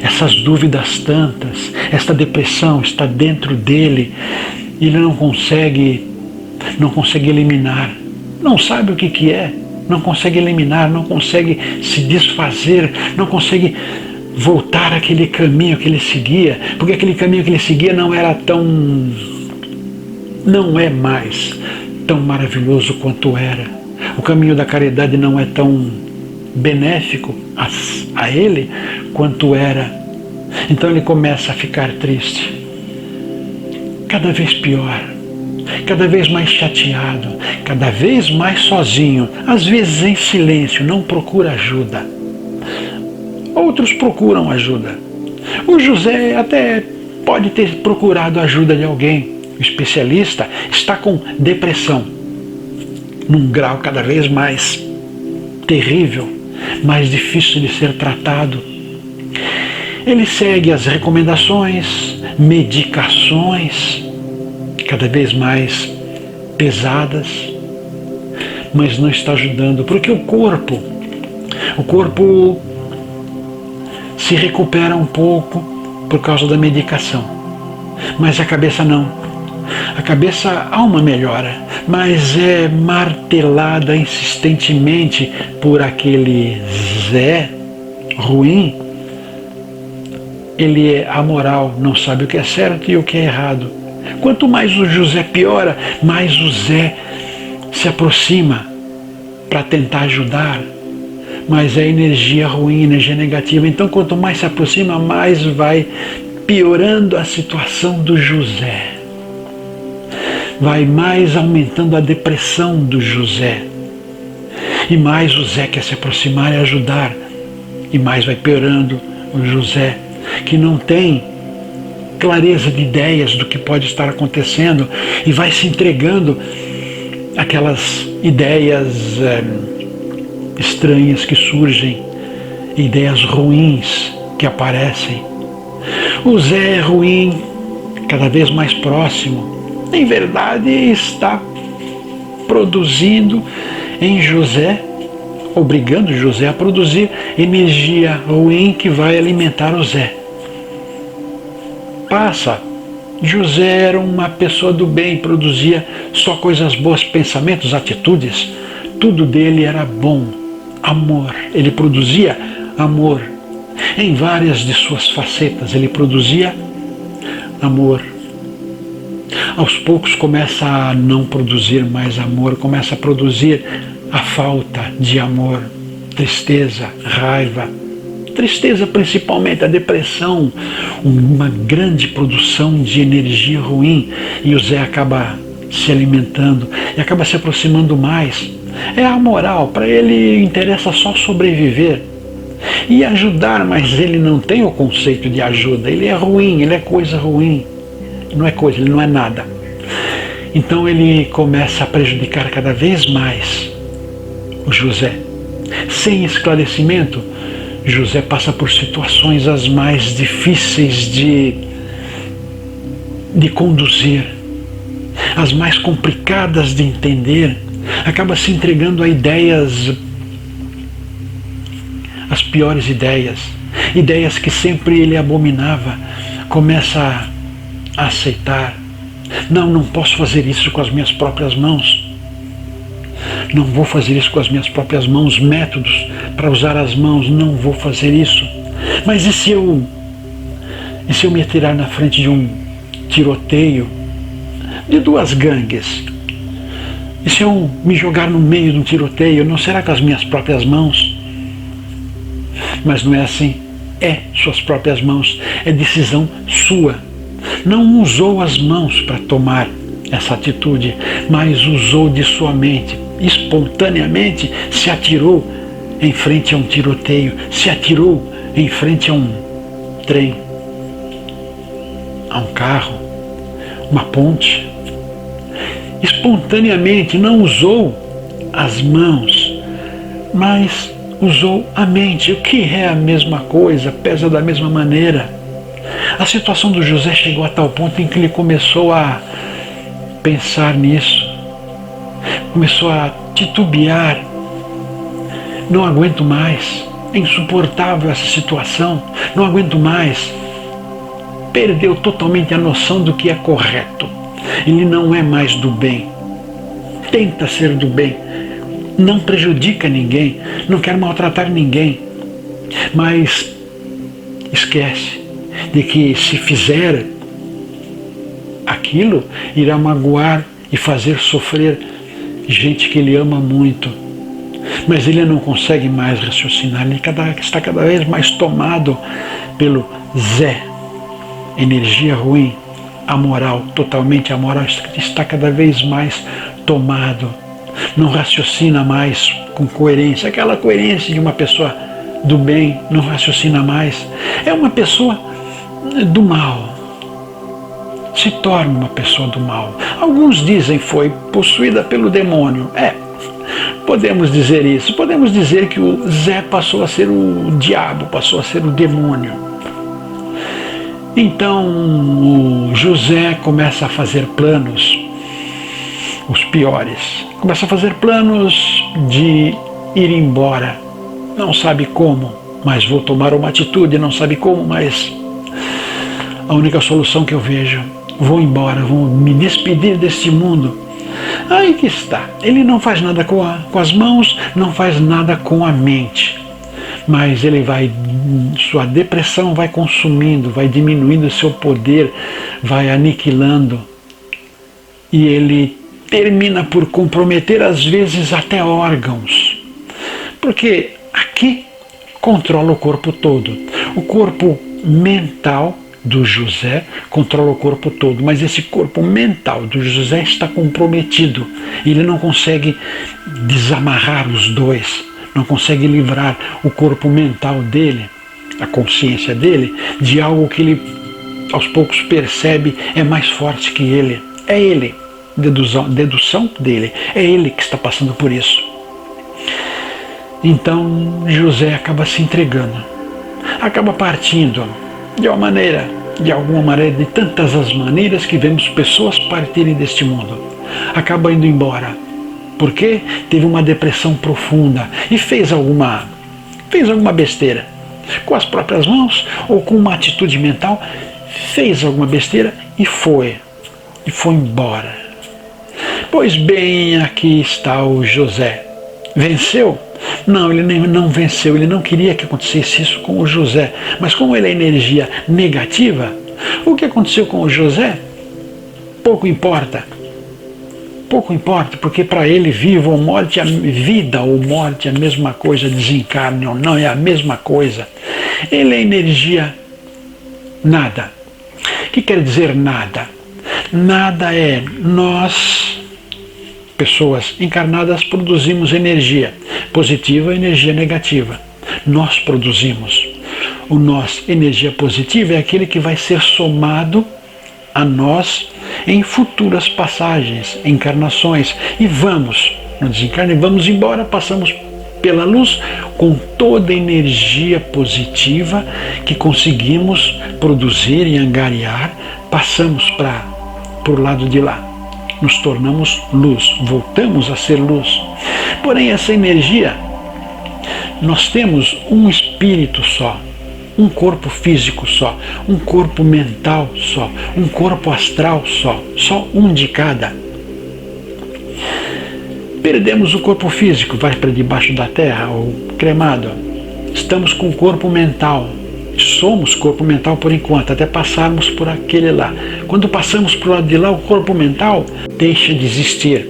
Essas dúvidas tantas, esta depressão está dentro dele, e ele não consegue eliminar, não sabe o que é, não consegue eliminar, não consegue se desfazer, não consegue voltar àquele caminho que ele seguia, porque aquele caminho que ele seguia não é mais tão maravilhoso quanto era. O caminho da caridade não é tão benéfico a ele quanto era. Então ele começa a ficar triste, cada vez pior, cada vez mais chateado, cada vez mais sozinho, às vezes em silêncio, não procura ajuda. Outros procuram ajuda. O José até pode ter procurado a ajuda de alguém. O especialista está com depressão, num grau cada vez mais terrível, mais difícil de ser tratado. Ele segue as recomendações, medicações, cada vez mais pesadas, mas não está ajudando, porque o corpo se recupera um pouco por causa da medicação, mas a cabeça não. A cabeça há uma melhora, mas é martelada insistentemente por aquele Zé ruim. Ele é amoral, não sabe o que é certo e o que é errado. Quanto mais o José piora, mais o Zé se aproxima para tentar ajudar, mas é energia ruim, energia negativa. Então, quanto mais se aproxima, mais vai piorando a situação do José. Vai mais aumentando a depressão do José. E mais o Zé quer se aproximar e ajudar. E mais vai piorando o José, que não tem clareza de ideias do que pode estar acontecendo e vai se entregando aquelas ideias estranhas que surgem, ideias ruins que aparecem. O Zé é ruim, cada vez mais próximo. Em verdade, está produzindo em José, obrigando José a produzir energia ruim que vai alimentar o Zé. Passa. José era uma pessoa do bem, produzia só coisas boas, pensamentos, atitudes. Tudo dele era bom, amor. Ele produzia amor. Em várias de suas facetas, ele produzia amor. Aos poucos começa a não produzir mais amor, começa a produzir a falta de amor, tristeza, raiva. Tristeza principalmente, a depressão, uma grande produção de energia ruim, e o Zé acaba se alimentando e acaba se aproximando mais. É amoral, para ele interessa só sobreviver e ajudar, mas ele não tem o conceito de ajuda, ele é ruim, ele é coisa ruim, não é coisa, ele não é nada. Então ele começa a prejudicar cada vez mais o José. Sem esclarecimento, José passa por situações as mais difíceis de conduzir, as mais complicadas de entender, acaba se entregando a ideias, as piores ideias, ideias que sempre ele abominava, começa a aceitar. Não posso fazer isso com as minhas próprias mãos. Não vou fazer isso com as minhas próprias mãos, métodos para usar as mãos, não vou fazer isso. Mas e se eu me atirar na frente de um tiroteio de duas gangues? E se eu me jogar no meio de um tiroteio, não será com as minhas próprias mãos? Mas não é assim. É suas próprias mãos, é decisão sua. Não usou as mãos para tomar essa atitude, mas usou de sua mente, espontaneamente se atirou em frente a um tiroteio, se atirou em frente a um trem, a um carro, uma ponte. Espontaneamente não usou as mãos, mas usou a mente, o que é a mesma coisa, pesa da mesma maneira. A situação do José chegou a tal ponto em que ele começou a pensar nisso, começou a titubear. Não aguento mais, é insuportável essa situação, não aguento mais. Perdeu totalmente a noção do que é correto. Ele não é mais do bem, tenta ser do bem, não prejudica ninguém, não quer maltratar ninguém, mas esquece de que se fizer aquilo, irá magoar e fazer sofrer gente que ele ama muito. Mas ele não consegue mais raciocinar, ele está cada vez mais tomado pelo Zé, energia ruim, amoral, totalmente amoral, está cada vez mais tomado, não raciocina mais com coerência, aquela coerência de uma pessoa do bem, não raciocina mais, é uma pessoa do mal, se torna uma pessoa do mal. Alguns dizem foi possuída pelo demônio. Podemos dizer isso, podemos dizer que o Zé passou a ser o diabo, passou a ser o demônio. Então o José começa a fazer planos, os piores, começa a fazer planos de ir embora, não sabe como, mas vou tomar uma atitude, não sabe como, mas a única solução que eu vejo, vou embora, vou me despedir deste mundo. Aí que está, ele não faz nada com as mãos, não faz nada com a mente, mas ele sua depressão vai consumindo, vai diminuindo seu poder, vai aniquilando, e ele termina por comprometer às vezes até órgãos, porque aqui controla o corpo todo, o corpo mental do José controla o corpo todo, mas esse corpo mental do José está comprometido, ele não consegue desamarrar os dois, não consegue livrar o corpo mental dele, a consciência dele, de algo que ele aos poucos percebe é mais forte que ele. É ele, dedução dele, é ele que está passando por isso. Então José acaba se entregando, acaba partindo de alguma maneira, de tantas as maneiras que vemos pessoas partirem deste mundo, acaba indo embora, porque teve uma depressão profunda e fez alguma besteira, com as próprias mãos ou com uma atitude mental, fez alguma besteira e foi embora. Pois bem, aqui está o José. Venceu? Não, ele não venceu, ele não queria que acontecesse isso com o José, mas como ele é energia negativa, o que aconteceu com o José, pouco importa, porque para ele vida ou morte é a mesma coisa, desencarne ou não, é a mesma coisa. Ele é energia nada. O que quer dizer nada? Nada é nós, pessoas encarnadas, produzimos energia positiva e energia negativa. Nós produzimos. O nós, energia positiva, é aquele que vai ser somado a nós em futuras passagens, encarnações. E vamos, no desencarne, vamos embora, passamos pela luz com toda a energia positiva que conseguimos produzir e angariar, passamos para o lado de lá. Nos tornamos luz, voltamos a ser luz. Porém, essa energia, nós temos um espírito só, um corpo físico só, um corpo mental só, um corpo astral só um de cada. Perdemos o corpo físico, vai para debaixo da terra, ou cremado. Estamos com o corpo mental. Somos corpo mental por enquanto, até passarmos por aquele lá. Quando passamos por lado de lá, o corpo mental deixa de existir.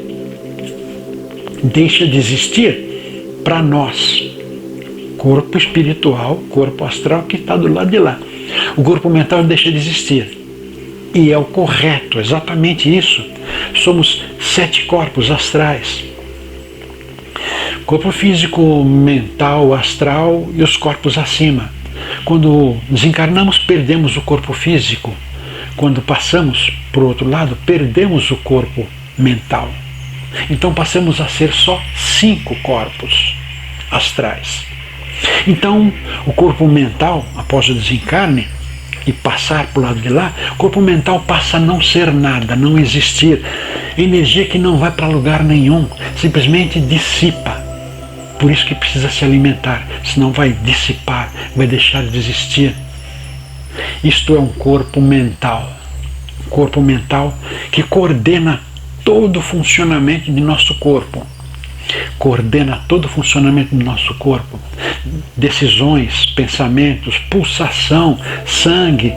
Deixa de existir para nós, corpo espiritual, corpo astral que está do lado de lá. O corpo mental deixa de existir. E é o correto, exatamente isso. Somos 7 corpos astrais. Corpo físico, mental, astral e os corpos acima. Quando desencarnamos, perdemos o corpo físico. Quando passamos para o outro lado, perdemos o corpo mental. Então passamos a ser só 5 corpos astrais. Então, o corpo mental, após o desencarne e passar para o lado de lá, o corpo mental passa a não ser nada, não existir. Energia que não vai para lugar nenhum, simplesmente dissipa. Por isso que precisa se alimentar, senão vai dissipar, vai deixar de existir. Isto é um corpo mental. Um corpo mental que coordena todo o funcionamento de nosso corpo. Coordena todo o funcionamento do nosso corpo. Decisões, pensamentos, pulsação, sangue,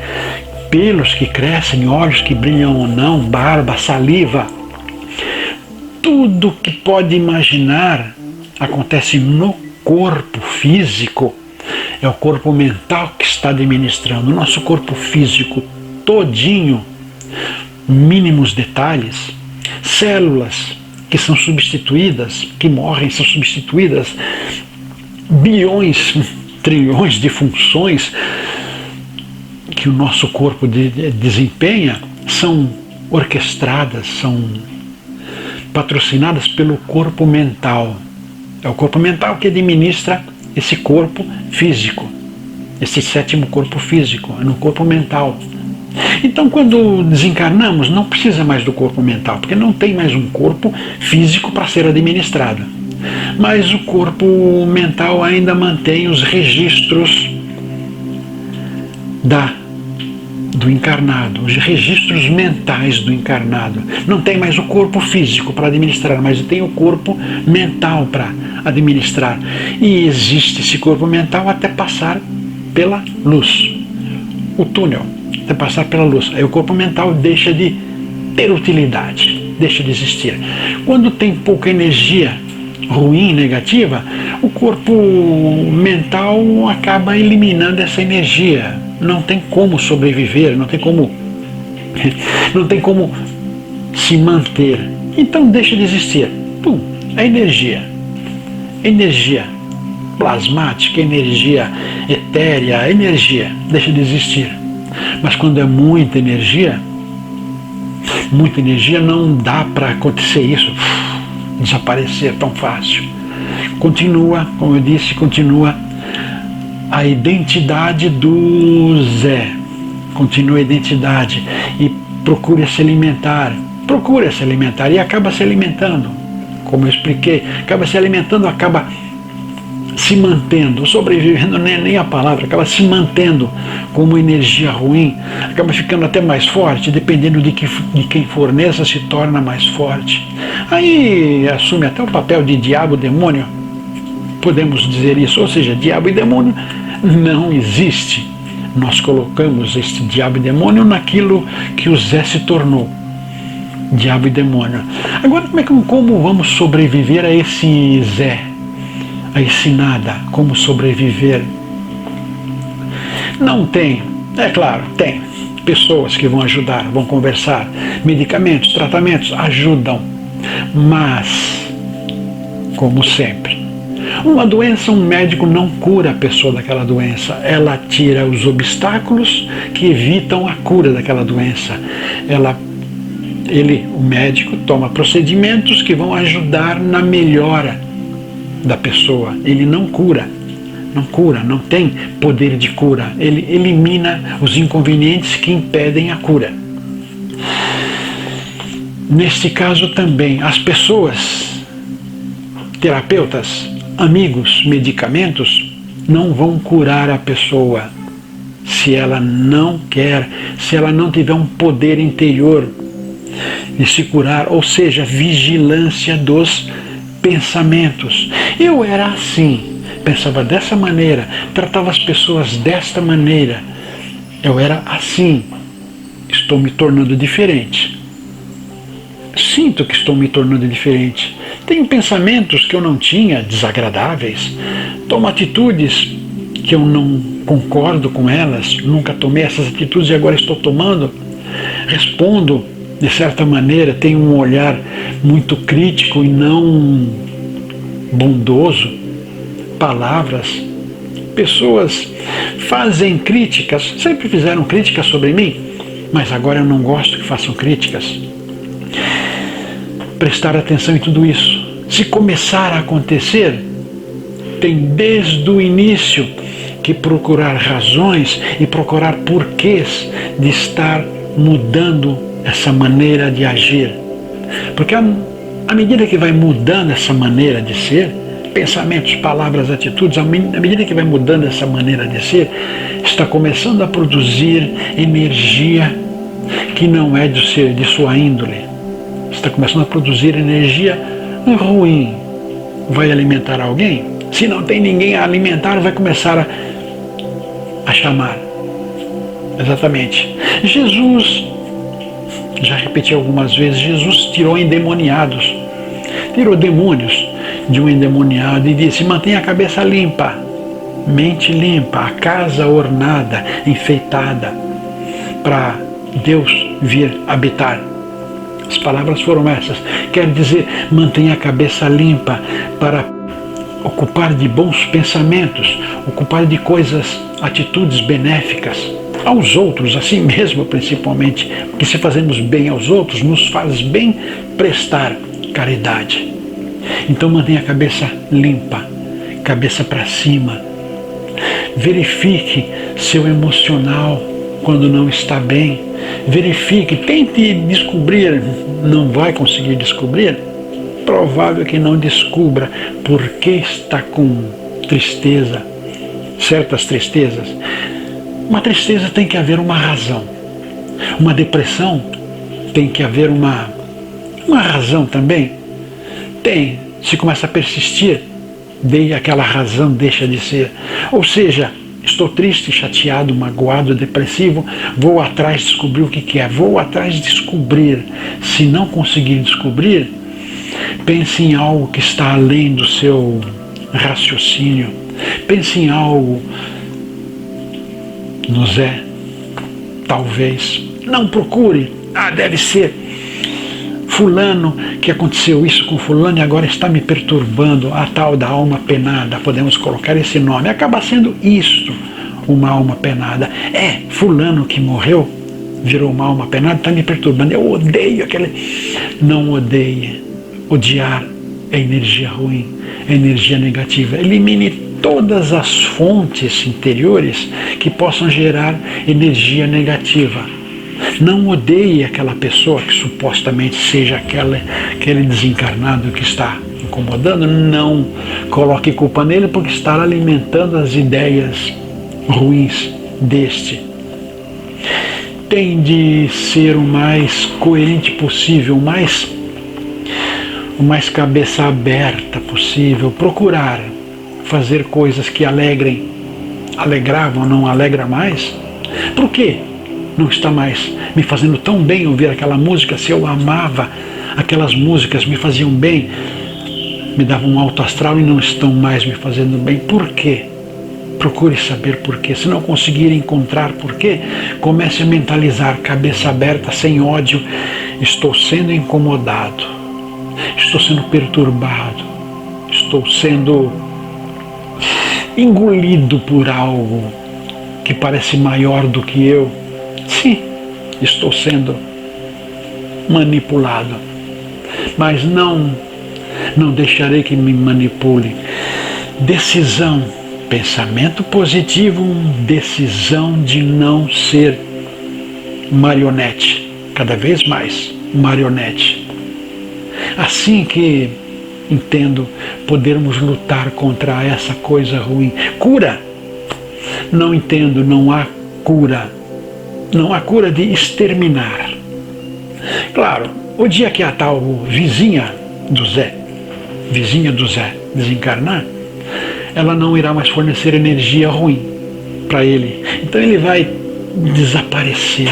pelos que crescem, olhos que brilham ou não, barba, saliva. Tudo que pode imaginar acontece no corpo físico. É o corpo mental que está administrando. O nosso corpo físico todinho, mínimos detalhes, células que são substituídas, que morrem, são substituídas, bilhões, trilhões de funções que o nosso corpo desempenha são orquestradas, são patrocinadas pelo corpo mental. É o corpo mental que administra esse corpo físico, esse 7º corpo físico, é no corpo mental. Então, quando desencarnamos, não precisa mais do corpo mental, porque não tem mais um corpo físico para ser administrado. Mas o corpo mental ainda mantém os registros do encarnado, os registros mentais do encarnado. Não tem mais o corpo físico para administrar, mas tem o corpo mental para administrar. E existe esse corpo mental até passar pela luz, o túnel, até passar pela luz. Aí o corpo mental deixa de ter utilidade, deixa de existir. Quando tem pouca energia ruim, negativa, o corpo mental acaba eliminando essa energia. Não tem como sobreviver, não tem como se manter. Então deixa de existir. A energia plasmática, energia etérea, energia deixa de existir. Mas quando é muita energia não dá para acontecer isso, desaparecer tão fácil. Continua, como eu disse, continua a identidade do Zé. Continua a identidade e procura se alimentar e acaba se alimentando. Como eu expliquei, acaba se alimentando, acaba se mantendo, sobrevivendo, nem a palavra, acaba se mantendo com uma energia ruim, acaba ficando até mais forte, dependendo de quem forneça, se torna mais forte. Aí assume até o papel de diabo, demônio, podemos dizer isso, ou seja, diabo e demônio não existe. Nós colocamos este diabo e demônio naquilo que o Zé se tornou, diabo e demônio. Agora, como vamos sobreviver a esse Zé, a esse nada? Como sobreviver? Não tem, é claro, tem pessoas que vão ajudar, vão conversar, medicamentos, tratamentos ajudam, mas, como sempre, uma doença, um médico não cura a pessoa daquela doença, ela tira os obstáculos que evitam a cura daquela doença. O médico toma procedimentos que vão ajudar na melhora da pessoa. Ele não cura, não tem poder de cura. Ele elimina os inconvenientes que impedem a cura. Neste caso também, as pessoas, terapeutas, amigos, medicamentos, não vão curar a pessoa se ela não quer, se ela não tiver um poder interior de se curar, ou seja, vigilância dos pensamentos. Eu era assim, pensava dessa maneira, tratava as pessoas desta maneira. Eu era assim, estou me tornando diferente. Sinto que estou me tornando diferente. Tenho pensamentos que eu não tinha, desagradáveis, Tomo atitudes que eu não concordo com elas, nunca tomei essas atitudes e agora estou tomando. Respondo de certa maneira, tenho um olhar muito crítico e não bondoso. Palavras. Pessoas fazem críticas, sempre fizeram críticas sobre mim, mas agora eu não gosto que façam críticas. Prestar atenção em tudo isso. Se começar a acontecer, tem desde o início que procurar razões e procurar porquês de estar mudando essa maneira de agir. Porque à medida que vai mudando essa maneira de ser, pensamentos, palavras, atitudes, à medida que vai mudando essa maneira de ser, está começando a produzir energia que não é de sua índole. Está começando a produzir energia ruim. Vai alimentar alguém? Se não tem ninguém a alimentar, vai começar a chamar. Exatamente. Jesus, já repeti algumas vezes, Jesus tirou endemoniados, tirou demônios de um endemoniado e disse: mantenha a cabeça limpa, mente limpa, a casa ornada, enfeitada, para Deus vir habitar. As palavras foram essas. Quer dizer, mantenha a cabeça limpa para ocupar de bons pensamentos, ocupar de coisas, atitudes benéficas aos outros, assim mesmo principalmente, porque se fazemos bem aos outros, nos faz bem prestar caridade. Então mantenha a cabeça limpa, cabeça para cima. Verifique seu emocional quando não está bem. Verifique, tente descobrir, não vai conseguir descobrir? Provável que não descubra por que está com tristeza, certas tristezas. Uma tristeza tem que haver uma razão. Uma depressão tem que haver uma razão também. Tem. Se começa a persistir, aquela razão deixa de ser. Ou seja, estou triste, chateado, magoado, depressivo, vou atrás descobrir o que é. Vou atrás descobrir. Se não conseguir descobrir, pense em algo que está além do seu raciocínio. Pense em algo no Zé, talvez. Não procure. Deve ser fulano, que aconteceu isso com fulano e agora está me perturbando, a tal da alma penada, podemos colocar esse nome. Acaba sendo isto, uma alma penada. Fulano que morreu, virou uma alma penada, está me perturbando. Eu odeio aquele... Não odeie. Odiar é energia ruim, é energia negativa. Elimine todas as fontes interiores que possam gerar energia negativa. Não odeie aquela pessoa que supostamente seja aquele desencarnado que está incomodando. Não coloque culpa nele porque está alimentando as ideias ruins deste. Tem de ser o mais coerente possível, o mais cabeça aberta possível, procurar fazer coisas que alegravam, não alegra mais. Por quê? Não está mais me fazendo tão bem ouvir aquela música. Se eu amava aquelas músicas, me faziam bem, me davam um alto astral e não estão mais me fazendo bem. Por quê? Procure saber por quê. Se não conseguir encontrar por quê, comece a mentalizar, cabeça aberta, sem ódio. Estou sendo incomodado, estou sendo perturbado, estou sendo engolido por algo que parece maior do que eu. Sim, estou sendo manipulado, mas não deixarei que me manipule. Decisão, pensamento positivo, decisão de não ser marionete, cada vez mais marionete. Assim que entendo, podermos lutar contra essa coisa ruim. Cura? Não entendo, não há cura. Não há cura de exterminar. Claro, o dia que a tal vizinha do Zé desencarnar, ela não irá mais fornecer energia ruim para ele. Então ele vai desaparecer,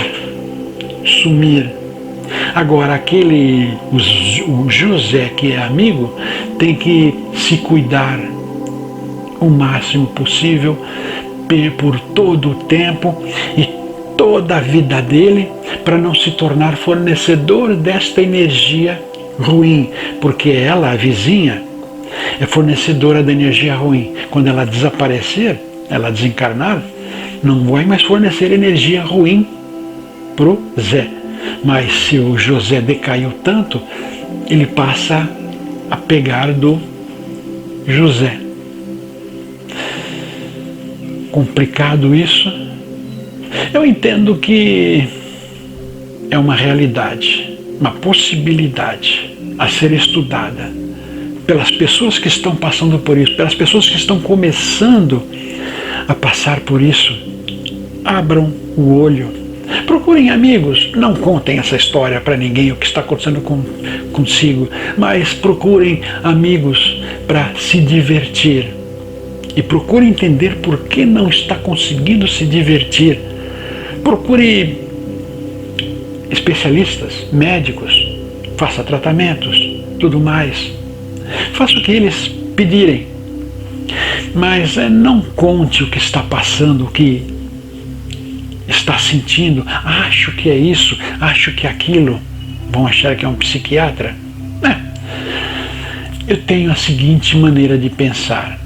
sumir. Agora, o José que é amigo tem que se cuidar o máximo possível por todo o tempo e toda a vida dele, para não se tornar fornecedor desta energia ruim, porque ela, a vizinha, é fornecedora da energia ruim. Quando ela desaparecer, ela desencarnar, não vai mais fornecer energia ruim para o Zé. Mas se o José decaiu tanto, ele passa a pegar do José. Complicado isso. Eu entendo que é uma realidade, uma possibilidade a ser estudada pelas pessoas que estão passando por isso, pelas pessoas que estão começando a passar por isso. Abram o olho. Procurem amigos, não contem essa história para ninguém, o que está acontecendo consigo, mas procurem amigos para se divertir. E procure entender por que não está conseguindo se divertir. Procure especialistas, médicos, faça tratamentos, tudo mais. Faça o que eles pedirem. Mas não conte o que está passando, o que está sentindo. Acho que é isso, acho que é aquilo. Vão achar que é um psiquiatra? Eu tenho a seguinte maneira de pensar.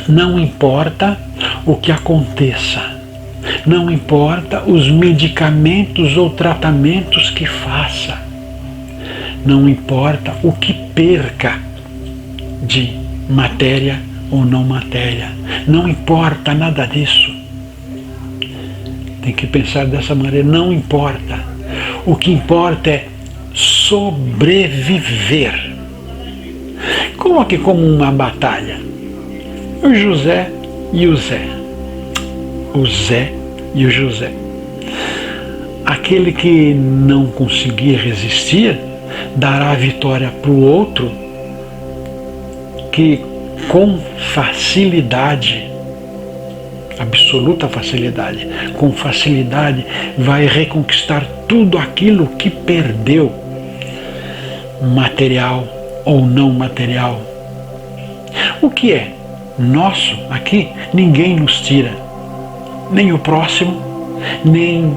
Não importa o que aconteça, não importa os medicamentos ou tratamentos que faça, não importa o que perca de matéria ou não matéria, não importa nada disso. Tem que pensar dessa maneira, não importa. O que importa é sobreviver. Coloque como uma batalha o José e o Zé. O Zé e o José. Aquele que não conseguir resistir dará a vitória para o outro, que com facilidade, absoluta facilidade, com facilidade vai reconquistar tudo aquilo que perdeu, material ou não material. O que é nosso aqui, ninguém nos tira, nem o próximo, nem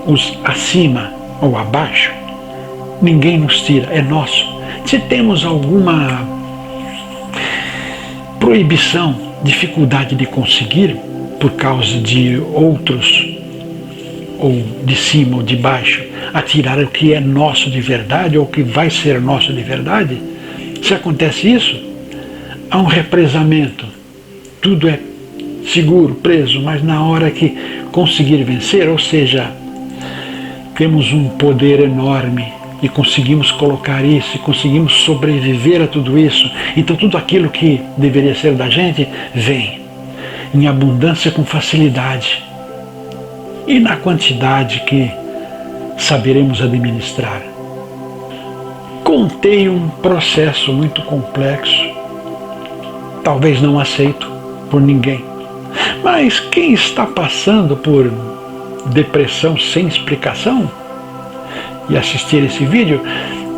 os acima ou abaixo, ninguém nos tira, é nosso. Se temos alguma proibição, dificuldade de conseguir, por causa de outros, ou de cima ou de baixo, a tirar o que é nosso de verdade, ou o que vai ser nosso de verdade, se acontece isso, há um represamento, tudo é seguro, preso, mas na hora que conseguir vencer, ou seja, temos um poder enorme e conseguimos colocar isso, e conseguimos sobreviver a tudo isso, então tudo aquilo que deveria ser da gente, vem em abundância com facilidade e na quantidade que saberemos administrar. Contei um processo muito complexo, talvez não aceito por ninguém, mas quem está passando por depressão sem explicação e assistir esse vídeo,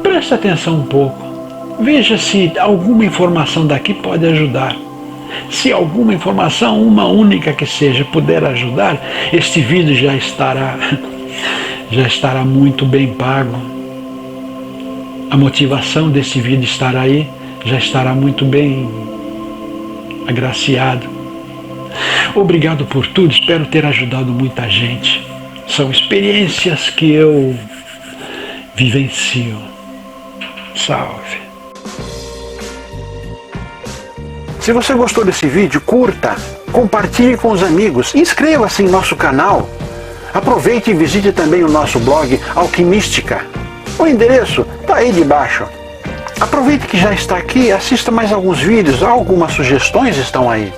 preste atenção um pouco, veja se alguma informação daqui pode ajudar. Se alguma informação, uma única que seja, puder ajudar, este vídeo já estará muito bem pago. A motivação desse vídeo estará aí, já estará muito bem agraciado. Obrigado por tudo, espero ter ajudado muita gente. São experiências que eu vivencio. Salve! Se você gostou desse vídeo, curta, compartilhe com os amigos, inscreva-se em nosso canal. Aproveite e visite também o nosso blog Alquimística. O endereço está aí debaixo. Aproveite que já está aqui, assista mais alguns vídeos, algumas sugestões estão aí.